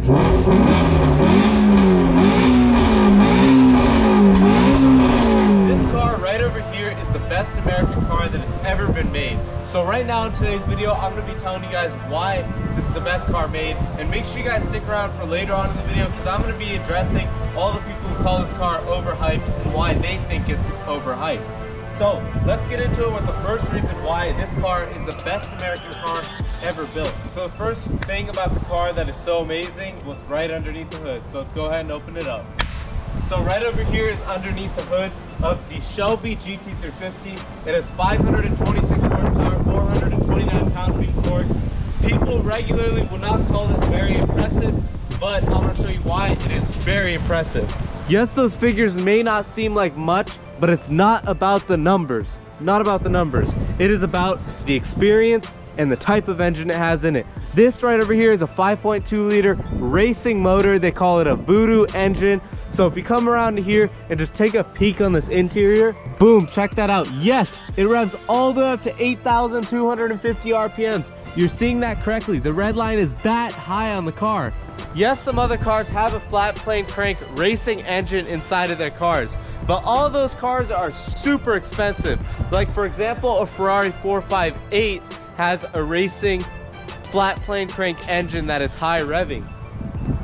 This car right over here is the best American car that has ever been made. So right now in today's video, I'm going to be telling you guys why this is the best car made, and make sure you guys stick around for later on in the video, because I'm going to be addressing all the people who call this car overhyped and why they think it's overhyped. So let's get into it with the first reason why this car is the best American car ever built. So the first thing about the car that is so amazing was right underneath the hood. So let's go ahead and open it up. So right over here is underneath the hood of the Shelby GT350. It has 526 horsepower, 429 pound-feet of torque. People regularly will not call this very impressive, but I'm going to show you why it is very impressive. Yes, those figures may not seem like much, but it's not about the numbers. Not about the numbers. It is about the experience and the type of engine it has in it. This right over here is a 5.2 liter racing motor. They call it a Voodoo engine. So if you come around to here and just take a peek on this interior, boom, check that out. Yes, it revs all the way up to 8,250 RPMs. You're seeing that correctly. The red line is that high on the car. Yes, some other cars have a flat plane crank racing engine inside of their cars, but all of those cars are super expensive. Like for example, a Ferrari 458 has a racing flat plane crank engine that is high revving.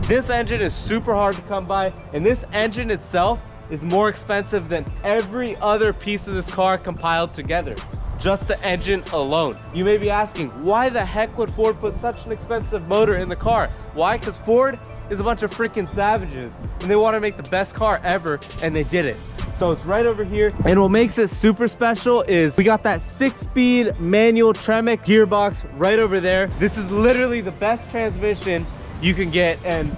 This engine is super hard to come by, and this engine itself is more expensive than every other piece of this car compiled together. Just the engine alone. You may be asking, why the heck would Ford put such an expensive motor in the car? Why? Because Ford is a bunch of freaking savages and they want to make the best car ever, and they did it. So it's right over here, and what makes it super special is we got that 6-speed manual Tremec gearbox right over there. This is literally the best transmission you can get, and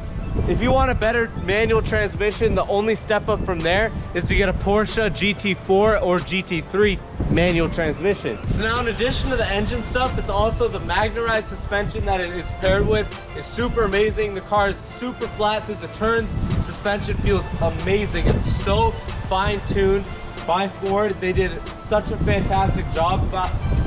if you want a better manual transmission, the only step up from there is to get a Porsche GT4 or GT3 manual transmission. So now in addition to the engine stuff, it's also the MagneRide suspension that it is paired with. It's super amazing. The car is super flat through the turns. Suspension feels amazing. It's so fine-tuned by Ford. They did such a fantastic job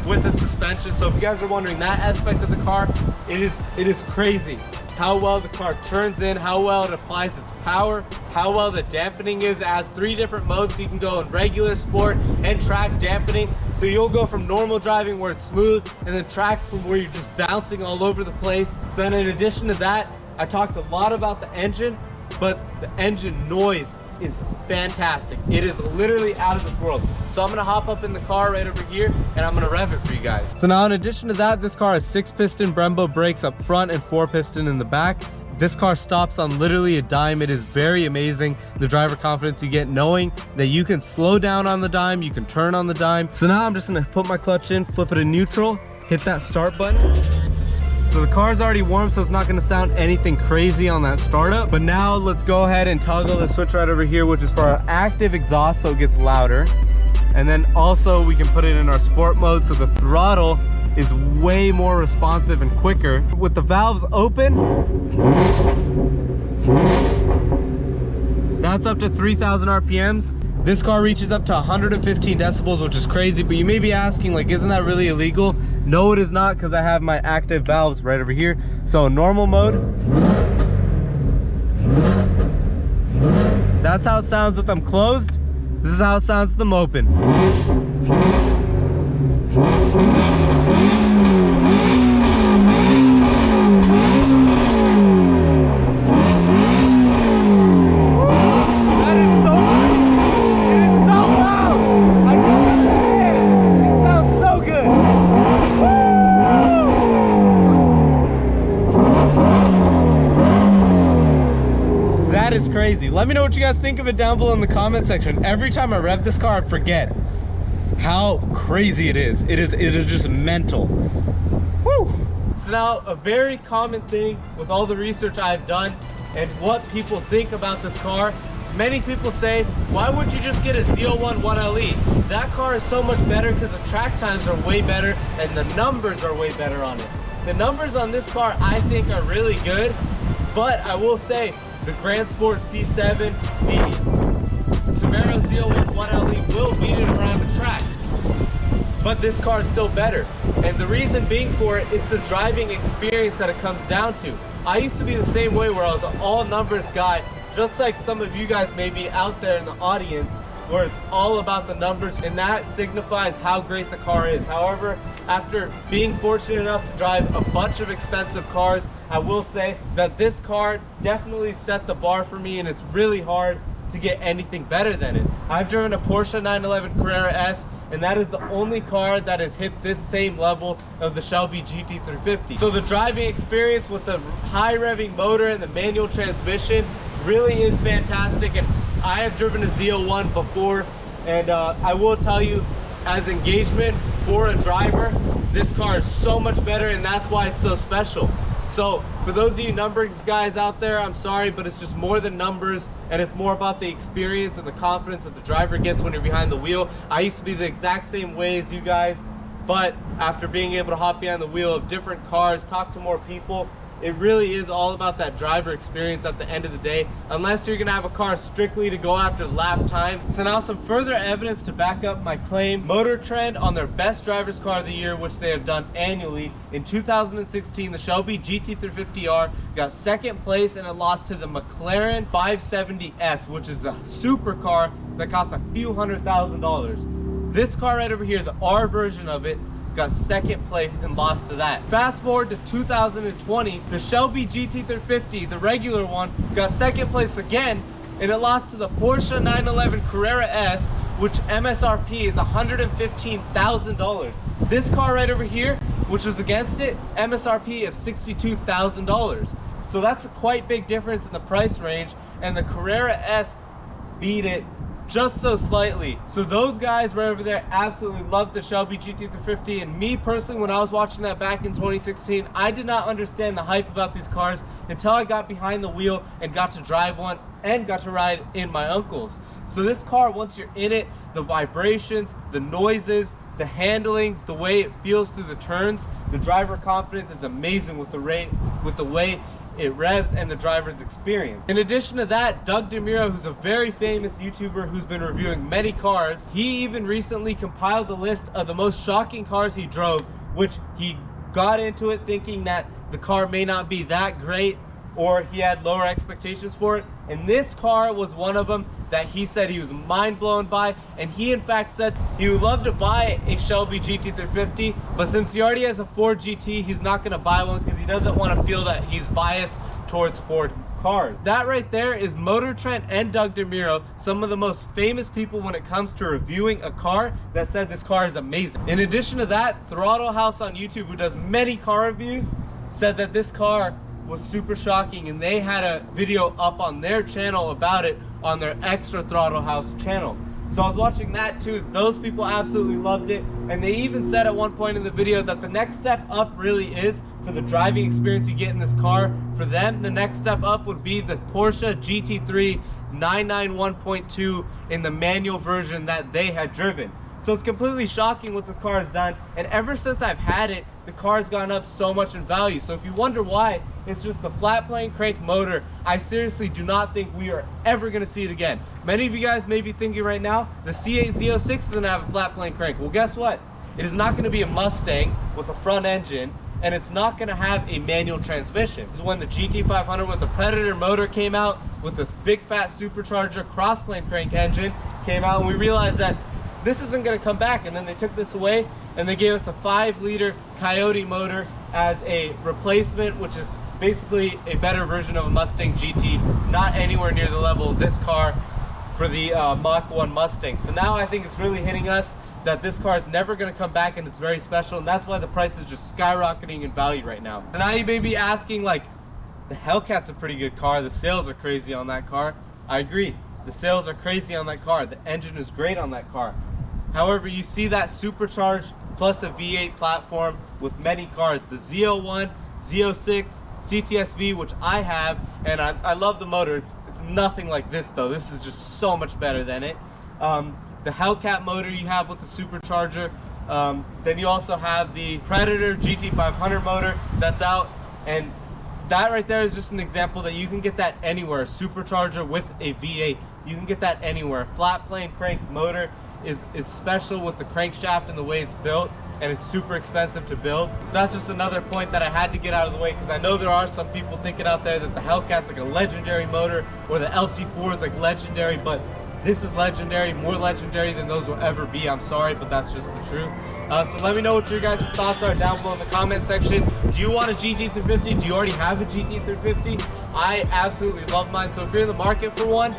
with the suspension. So if you guys are wondering that aspect of the car, it is crazy how well the car turns in, how well it applies its power, how well the dampening is. It has 3 different modes, so you can go in regular, sport, and track dampening. So you'll go from normal driving where it's smooth, and then track from where you're just bouncing all over the place. So then in addition to that, I talked a lot about the engine, but the engine noise is fantastic. It is literally out of this world. So I'm gonna hop up in the car right over here and I'm gonna rev it for you guys. So now in addition to that, this car has 6-piston Brembo brakes up front and 4-piston in the back. This car stops on literally a dime. It is very amazing, the driver confidence you get knowing that you can slow down on the dime, you can turn on the dime. So now I'm just gonna put my clutch in, flip it in neutral, hit that start button. So the car's already warm, so it's not gonna sound anything crazy on that startup. But now let's go ahead and toggle the switch right over here, which is for our active exhaust, so it gets louder. And then also we can put it in our sport mode, so the throttle is way more responsive and quicker. With the valves open, that's up to 3,000 RPMs. This car reaches up to 115 decibels, which is crazy, but you may be asking, like, isn't that really illegal? No, it is not, because I have my active valves right over here. So normal mode, that's how it sounds with them closed. This is how it sounds with them open. Crazy. Let me know what you guys think of it down below in the comment section. Every time I rev this car, I forget how crazy it is. It is just mental. Woo! So now, a very common thing with all the research I've done and what people think about this car, many people say, why wouldn't you just get a Z01 1LE? That car is so much better because the track times are way better and the numbers are way better on it. The numbers on this car I think are really good, but I will say the Grand Sport C7, the Camaro Z01 1LE will beat it around the track. But this car is still better. And the reason being for it, it's the driving experience that it comes down to. I used to be the same way, where I was an all numbers guy, just like some of you guys may be out there in the audience, where it's all about the numbers, and that signifies how great the car is. However, after being fortunate enough to drive a bunch of expensive cars, I will say that this car definitely set the bar for me, and it's really hard to get anything better than it. I've driven a Porsche 911 Carrera S, and that is the only car that has hit this same level of the Shelby GT350. So the driving experience with the high revving motor and the manual transmission really is fantastic. And I have driven a Z01 before, and I will tell you, as engagement for a driver, this car is so much better, and that's why it's so special. So for those of you numbers guys out there, I'm sorry, but it's just more than numbers, and it's more about the experience and the confidence that the driver gets when you're behind the wheel. I used to be the exact same way as you guys, but after being able to hop behind the wheel of different cars, talk to more people, it really is all about that driver experience at the end of the day, unless you're gonna have a car strictly to go after lap times. So now some further evidence to back up my claim. Motor Trend, on their best driver's car of the year, which they have done annually, in 2016, the Shelby GT350R got second place, and it lost to the McLaren 570S, which is a supercar that costs a few $100,000. This car right over here, the R version of it, got second place and lost to that. Fast forward to 2020, the Shelby GT350, the regular one, got second place again, and it lost to the Porsche 911 Carrera S, which MSRP is $115,000. This car right over here, which was against it, MSRP of $62,000. So that's a quite big difference in the price range, and the Carrera S beat it just so slightly. So those guys right over there absolutely love the Shelby GT350, and me personally, when I was watching that back in 2016, I did not understand the hype about these cars until I got behind the wheel and got to drive one and got to ride in my uncle's. So this car, once you're in it, the vibrations, the noises, the handling, the way it feels through the turns, the driver confidence is amazing with the way it revs and the driver's experience. In addition to that, Doug DeMuro, who's a very famous YouTuber who's been reviewing many cars, he even recently compiled a list of the most shocking cars he drove, which he got into it thinking that the car may not be that great, or he had lower expectations for it, and this car was one of them that he said he was mind blown by. And he in fact said he would love to buy a Shelby GT350, but since he already has a Ford GT, he's not going to buy one because he doesn't want to feel that he's biased towards Ford cars. That right there is Motor Trend and Doug DeMuro, some of the most famous people when it comes to reviewing a car, that said this car is amazing. In addition to that, Throttle House on YouTube, who does many car reviews, said that this car was super shocking, and they had a video up on their channel about it on their Extra Throttle House channel. So I was watching that too. Those people absolutely loved it, and they even said at one point in the video that the next step up really is, for the driving experience you get in this car, for them the next step up would be the Porsche GT3 991.2 in the manual version that they had driven. So it's completely shocking what this car has done, and ever since I've had it, the car's gone up so much in value. So if you wonder why, it's just the flat plane crank motor. I seriously do not think we are ever going to see it again. Many of you guys may be thinking right now, the C8 Z06 is going to have a flat plane crank. Well, guess what? It is not going to be a Mustang with a front engine, and it's not going to have a manual transmission. This is when the GT500 with the Predator motor came out, with this big fat supercharger cross plane crank engine came out, and we realized that this isn't going to come back. And then they took this away and they gave us a 5-liter Coyote motor as a replacement, which is basically a better version of a Mustang GT, not anywhere near the level of this car for the Mach-1 Mustang. So now I think it's really hitting us that this car is never going to come back, and it's very special, and that's why the price is just skyrocketing in value right now. So now you may be asking, like, the Hellcat's a pretty good car, the sales are crazy on that car. I agree, the sales are crazy on that car, the engine is great on that car. However, you see that supercharged plus a V8 platform with many cars, the Z01, Z06, CTS-V, which I have, and I love the motor. It's nothing like this though. This is just so much better than it. The Hellcat motor you have with the supercharger. Then you also have the Predator GT500 motor that's out, and that right there is just an example that you can get that anywhere. A supercharger with a V8, you can get that anywhere. Flat plane crank motor is special with the crankshaft and the way it's built. and it's super expensive to build. So that's just another point that I had to get out of the way, because I know there are some people thinking out there that the Hellcat's like a legendary motor or the LT4 is like legendary, but this is legendary, more legendary than those will ever be. I'm sorry, but that's just the truth. So let me know what your guys' thoughts are down below in the comment section. Do you want a GT350? Do you already have a GT350? I absolutely love mine. So if you're in the market for one,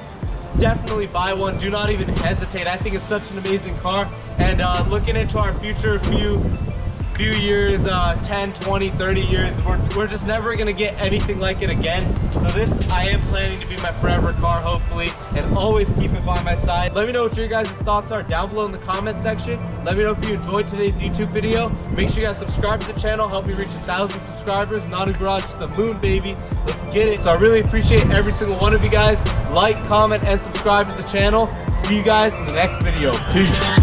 definitely buy one. Do not even hesitate. I think it's such an amazing car. And looking into our future few years, 10, 20, 30 years, we're just never gonna get anything like it again. So this, I am planning to be my forever car, hopefully, and always keep it by my side. Let me know what your guys' thoughts are down below in the comment section. Let me know if you enjoyed today's YouTube video. Make sure you guys subscribe to the channel, help me reach 1,000 subscribers. Not a garage, to the moon, baby. Let's get it. So I really appreciate every single one of you guys. Like, comment, and subscribe to the channel. See you guys in the next video. Peace.